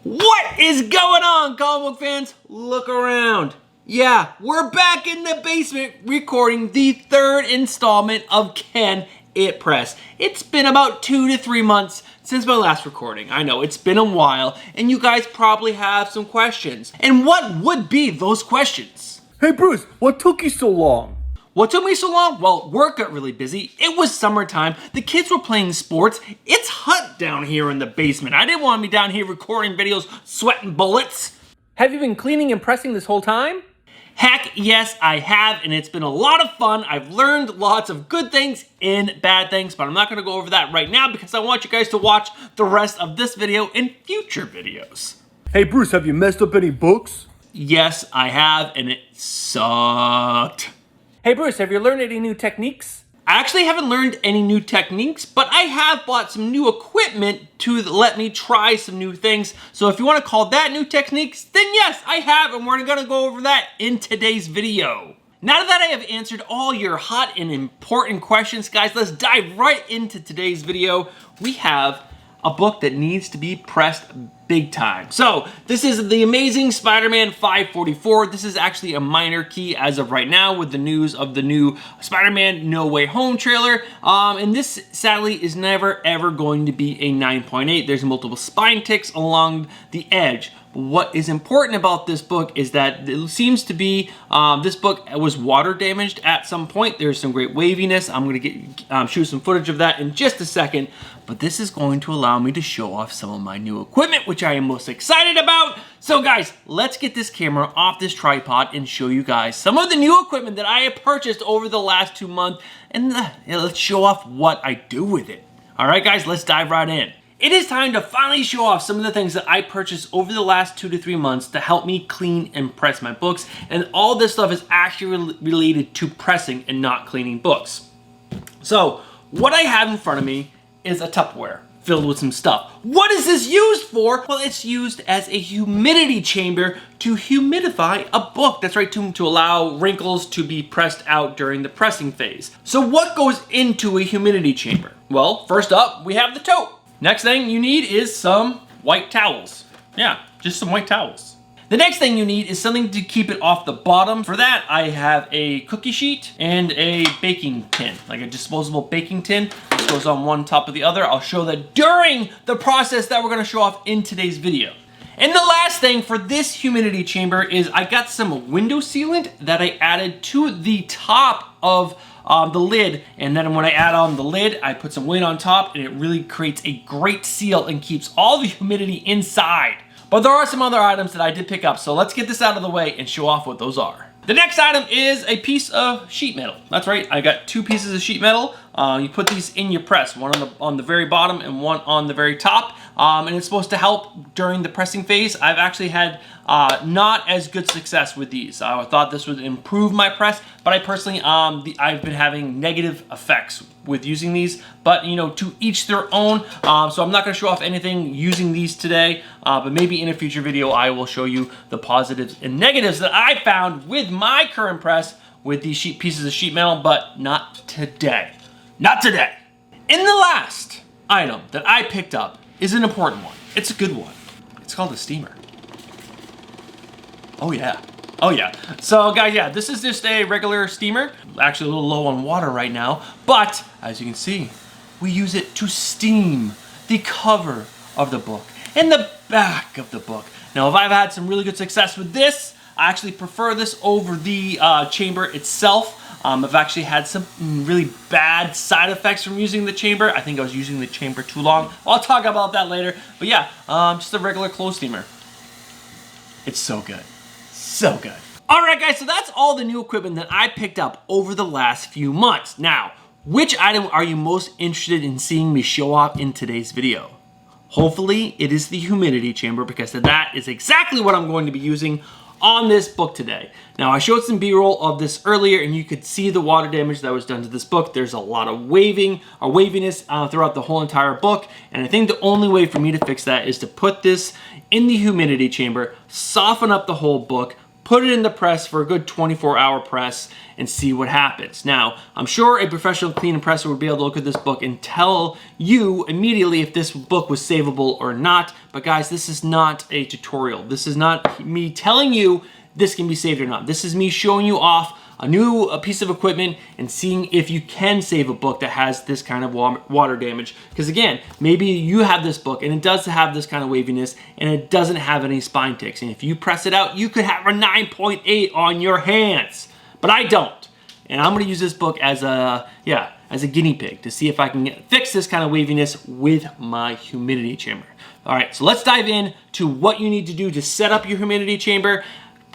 What is going on, comic book fans? Look around. Yeah, we're back in the basement recording the third installment of Can It Press. It's been about 2 to 3 months since my last recording. I know, it's been a while, and you guys probably have some questions. And what would be those questions? Hey Bruce, what took you so long? What took me so long? Well, work got really busy. It was summertime. The kids were playing sports. It's hot down here in the basement. I didn't want to be down here recording videos, sweating bullets. Have you been cleaning and pressing this whole time? Heck yes, I have, and it's been a lot of fun. I've learned lots of good things and bad things, but I'm not going to go over that right now because I want you guys to watch the rest of this video and future videos. Hey Bruce, have you messed up any books? Yes, I have, and it sucked. Hey Bruce, have you learned any new techniques? I actually haven't learned any new techniques, but I have bought some new equipment to let me try some new things. So if you want to call that new techniques, then yes, I have, and we're going to go over that in today's video. Now that I have answered all your hot and important questions, guys, let's dive right into today's video. We have a book that needs to be pressed big time. So this is The Amazing Spider-Man 544. This is actually a minor key as of right now with the news of the new Spider-Man No Way Home trailer. And this sadly is never ever going to be a 9.8. There's multiple spine ticks along the edge. But what is important about this book is that it seems to be, this book was water damaged at some point. There's some great waviness. I'm going to shoot some footage of that in just a second. But this is going to allow me to show off some of my new equipment, which I am most excited about. So guys, let's get this camera off this tripod and show you guys some of the new equipment that I have purchased over the last 2 months. And let's show off what I do with it. All right, guys, let's dive right in. It is time to finally show off some of the things that I purchased over the last 2 to 3 months to help me clean and press my books. And all this stuff is actually related to pressing and not cleaning books. So what I have in front of me is a Tupperware filled with some stuff. What is this used for? Well, it's used as a humidity chamber to humidify a book. That's right, to allow wrinkles to be pressed out during the pressing phase. So what goes into a humidity chamber? Well, first up, we have the tote. Next thing you need is some white towels. Yeah, just some white towels. The next thing you need is something to keep it off the bottom. For that, I have a cookie sheet and a baking tin, like a disposable baking tin. This goes on one top of the other. I'll show that during the process that we're gonna show off in today's video. And the last thing for this humidity chamber is I got some window sealant that I added to the top of the lid, and then when I add on the lid, I put some weight on top, and it really creates a great seal and keeps all the humidity inside. But there are some other items that I did pick up, so let's get this out of the way and show off what those are. The next item is a piece of sheet metal. That's right, I got 2 pieces of sheet metal. You put these in your press, one on the very bottom and one on the very top. And it's supposed to help during the pressing phase. I've actually had not as good success with these. I thought this would improve my press, but I personally, I've been having negative effects with using these, but you know, to each their own. So I'm not gonna show off anything using these today, but maybe in a future video, I will show you the positives and negatives that I found with my current press with these pieces of sheet metal, but not today. Not today. And the last item that I picked up is an important one. It's a good one. It's called a steamer. Oh yeah. Oh yeah. So guys, yeah, this is just a regular steamer. Actually a little low on water right now, but as you can see, we use it to steam the cover of the book and the back of the book. Now, if I've had some really good success with this, I actually prefer this over the chamber itself. I've actually had some really bad side effects from using the chamber. I think I was using the chamber too long. I'll talk about that later. But yeah, just a regular clothes steamer. It's so good. So good. All right, guys, so that's all the new equipment that I picked up over the last few months. Now, which item are you most interested in seeing me show off in today's video? Hopefully, it is the humidity chamber because that is exactly what I'm going to be using on this book today. Now, I showed some B-roll of this earlier, and you could see the water damage that was done to this book. There's a lot of waviness throughout the whole entire book, and I think the only way for me to fix that is to put this in the humidity chamber, soften up the whole book, put it in the press for a good 24-hour press, and see what happens. Now, I'm sure a professional clean and presser would be able to look at this book and tell you immediately if this book was savable or not. But guys, this is not a tutorial. This is not me telling you this can be saved or not. This is me showing you off a piece of equipment and seeing if you can save a book that has this kind of water damage. Because again, maybe you have this book and it does have this kind of waviness and it doesn't have any spine ticks. And if you press it out, you could have a 9.8 on your hands. But I don't. And I'm gonna use this book as a guinea pig to see if I can fix this kind of waviness with my humidity chamber. All right, so let's dive in to what you need to do to set up your humidity chamber,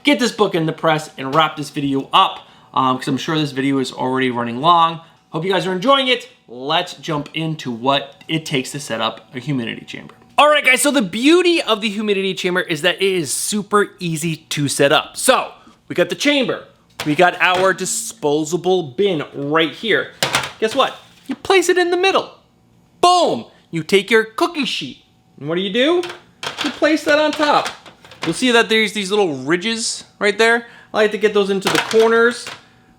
get this book in the press, and wrap this video up. Because I'm sure this video is already running long. Hope you guys are enjoying it. Let's jump into what it takes to set up a humidity chamber. All right, guys, so the beauty of the humidity chamber is that it is super easy to set up. So we got the chamber. We got our disposable bin right here. Guess what? You place it in the middle. Boom! You take your cookie sheet. And what do? You place that on top. You'll see that there's these little ridges right there. I like to get those into the corners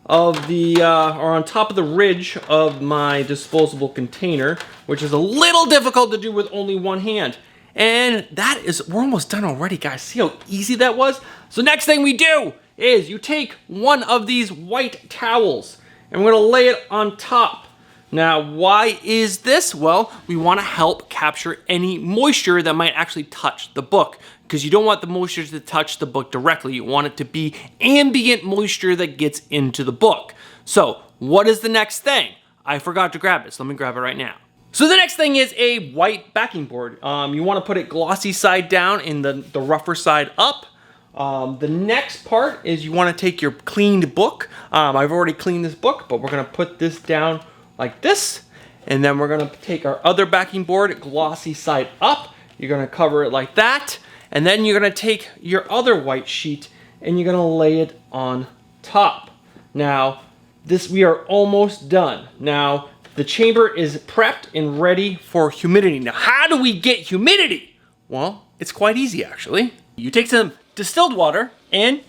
of the, or on top of the ridge of my disposable container, which is a little difficult to do with only one hand. And that is, we're almost done already, guys. See how easy that was? So next thing we do is you take one of these white towels and we're gonna lay it on top. Now, why is this? Well, we wanna help capture any moisture that might actually touch the book, because you don't want the moisture to touch the book directly. You want it to be ambient moisture that gets into the book. So what is the next thing? I forgot to grab it, so let me grab it right now. So the next thing is a white backing board. You wanna put it glossy side down and the rougher side up. The next part is you wanna take your cleaned book. I've already cleaned this book, but we're gonna put this down like this. And then we're gonna take our other backing board, glossy side up. You're gonna cover it like that. And then you're gonna take your other white sheet and you're gonna lay it on top. Now, we are almost done. Now, the chamber is prepped and ready for humidity. Now, how do we get humidity? Well, it's quite easy actually. You take some distilled water and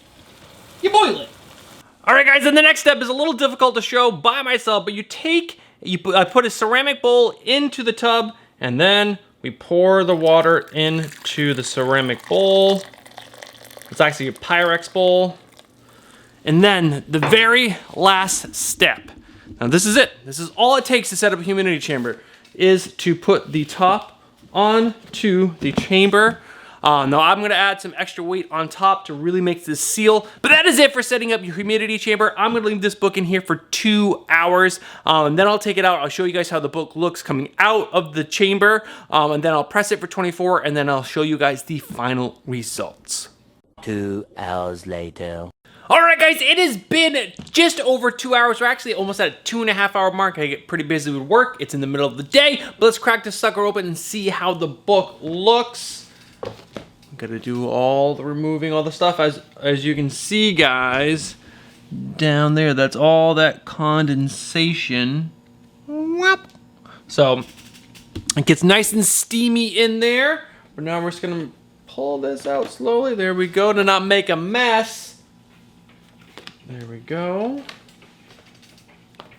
you boil it. All right, guys, and the next step is a little difficult to show by myself, but I put a ceramic bowl into the tub and then we pour the water into the ceramic bowl. It's actually a Pyrex bowl. And then the very last step. Now this is it. This is all it takes to set up a humidity chamber, is to put the top onto the chamber. Now I'm gonna add some extra weight on top to really make this seal, but that is it for setting up your humidity chamber. I'm gonna leave this book in here for 2 hours, and then I'll take it out. I'll show you guys how the book looks coming out of the chamber, and then I'll press it for 24, and then I'll show you guys the final results. 2 hours later. All right, guys, it has been just over 2 hours. We're actually almost at a 2.5-hour mark. I get pretty busy with work. It's in the middle of the day, but let's crack this sucker open and see how the book looks. Gotta do all the removing all the stuff. As you can see, guys, down there, that's all that condensation. So it gets nice and steamy in there. But now we're just gonna pull this out slowly. There we go, to not make a mess. There we go.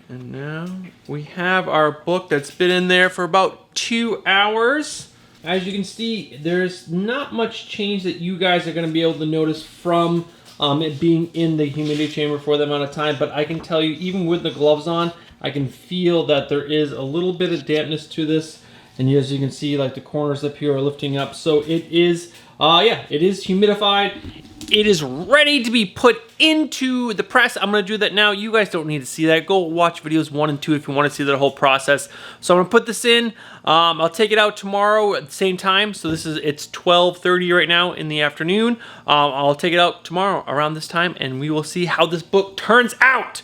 And now we have our book that's been in there for about 2 hours. As you can see, there's not much change that you guys are gonna be able to notice from it being in the humidity chamber for the amount of time, but I can tell you, even with the gloves on, I can feel that there is a little bit of dampness to this. And as you can see, like the corners up here are lifting up. So it is, it is humidified. It is ready to be put into the press. I'm gonna do that now. You guys don't need to see that. Go watch videos 1 and 2 if you wanna see the whole process. So I'm gonna put this in. I'll take it out tomorrow at the same time. So it's 12:30 right now in the afternoon. I'll take it out tomorrow around this time and we will see how this book turns out.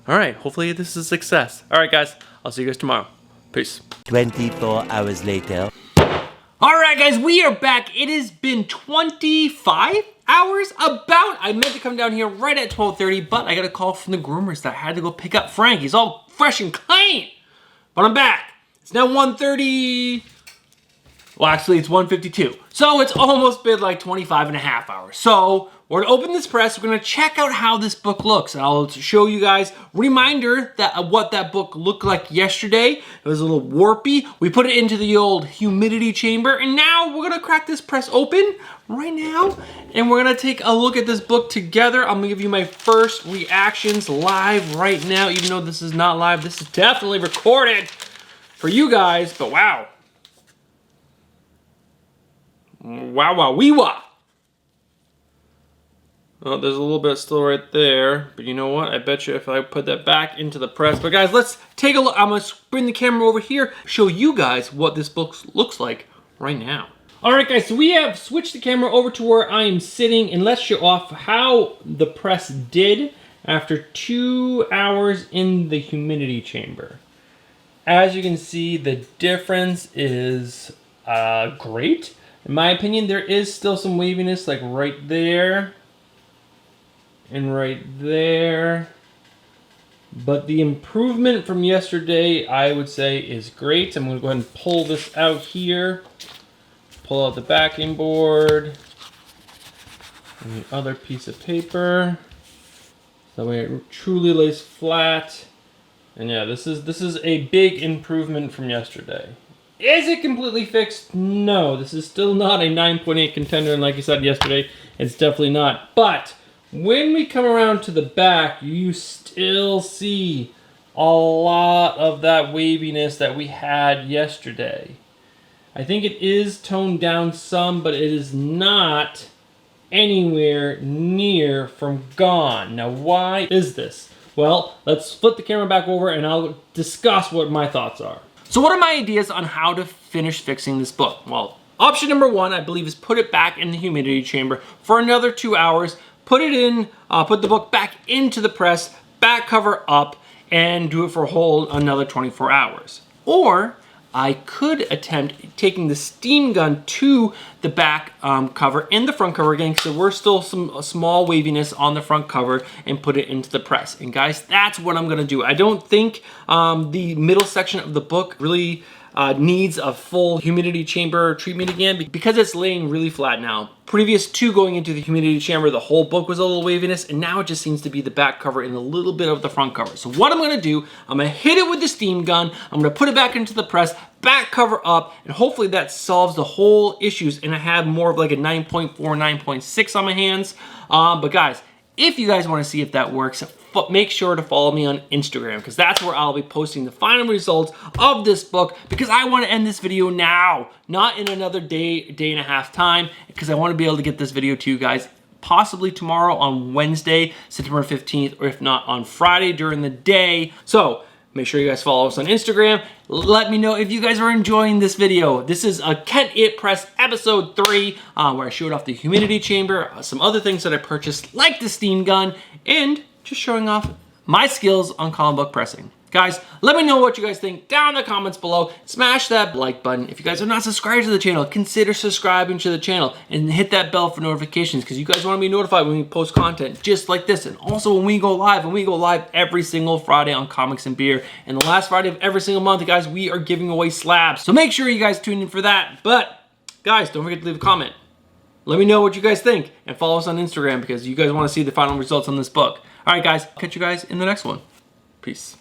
All right, hopefully this is a success. All right, guys, I'll see you guys tomorrow. Peace. 24 hours later. All right, guys, we are back. It has been 25 hours about. I meant to come down here right at 12:30, but I got a call from the groomers that I had to go pick up Frank. He's all fresh and clean. But I'm back. It's now 1:30. Well, actually, it's 1:52. So it's almost been like 25 and a half hours. So we're gonna open this press. We're gonna check out how this book looks. I'll show you guys, reminder that what that book looked like yesterday. It was a little warpy. We put it into the old humidity chamber, and now we're gonna crack this press open right now, and we're gonna take a look at this book together. I'm gonna give you my first reactions live right now, even though this is not live. This is definitely recorded for you guys, but wow. Wow, wow, wee wah. Oh, there's a little bit still right there, but you know what? I bet you if I put that back into the press. But guys, let's take a look. I'm gonna bring the camera over here, show you guys what this book looks like right now. All right, guys, so we have switched the camera over to where I am sitting, and let's show off how the press did after 2 hours in the humidity chamber. As you can see, the difference is great. In my opinion, there is still some waviness, like right there and right there. But the improvement from yesterday, I would say, is great. I'm gonna go ahead and pull this out here. Pull out the backing board and the other piece of paper. That way it truly lays flat. And yeah, this is a big improvement from yesterday. Is it completely fixed? No, this is still not a 9.8 contender, and like I said yesterday, it's definitely not. But when we come around to the back, you still see a lot of that waviness that we had yesterday. I think it is toned down some, but it is not anywhere near from gone. Now, why is this? Well, let's flip the camera back over and I'll discuss what my thoughts are. So what are my ideas on how to finish fixing this book? Well, option number one, I believe, is put it back in the humidity chamber for another 2 hours, put it in, put the book back into the press, back cover up, and do it for a whole another 24 hours. Or I could attempt taking the steam gun to the back cover and the front cover again, because there were still some small waviness on the front cover, and put it into the press. And guys, that's what I'm gonna do. I don't think the middle section of the book really needs a full humidity chamber treatment again, because it's laying really flat now. Previous to going into the humidity chamber, the whole book was a little waviness, and now it just seems to be the back cover and a little bit of the front cover. So what I'm gonna do, I'm gonna hit it with the steam gun, I'm gonna put it back into the press, back cover up, and hopefully that solves the whole issues, and I have more of like a 9.4, 9.6 on my hands. But guys, if you guys wanna see if that works, make sure to follow me on Instagram, because that's where I'll be posting the final results of this book, because I want to end this video now, not in another day and a half time, because I want to be able to get this video to you guys possibly tomorrow on Wednesday, September 15th, or if not on Friday during the day. So make sure you guys follow us on Instagram. Let me know if you guys are enjoying this video. This is a Can It Press episode 3, where I showed off the humidity chamber, some other things that I purchased, like the steam gun, and just showing off my skills on comic book pressing. Guys, let me know what you guys think down in the comments below. Smash that like button. If you guys are not subscribed to the channel, consider subscribing to the channel and hit that bell for notifications, because you guys want to be notified when we post content just like this. And also when we go live every single Friday on Comics and Beer. And the last Friday of every single month, guys, we are giving away slabs. So make sure you guys tune in for that. But guys, don't forget to leave a comment. Let me know what you guys think, and follow us on Instagram, because you guys want to see the final results on this book. All right, guys, catch you guys in the next one. Peace.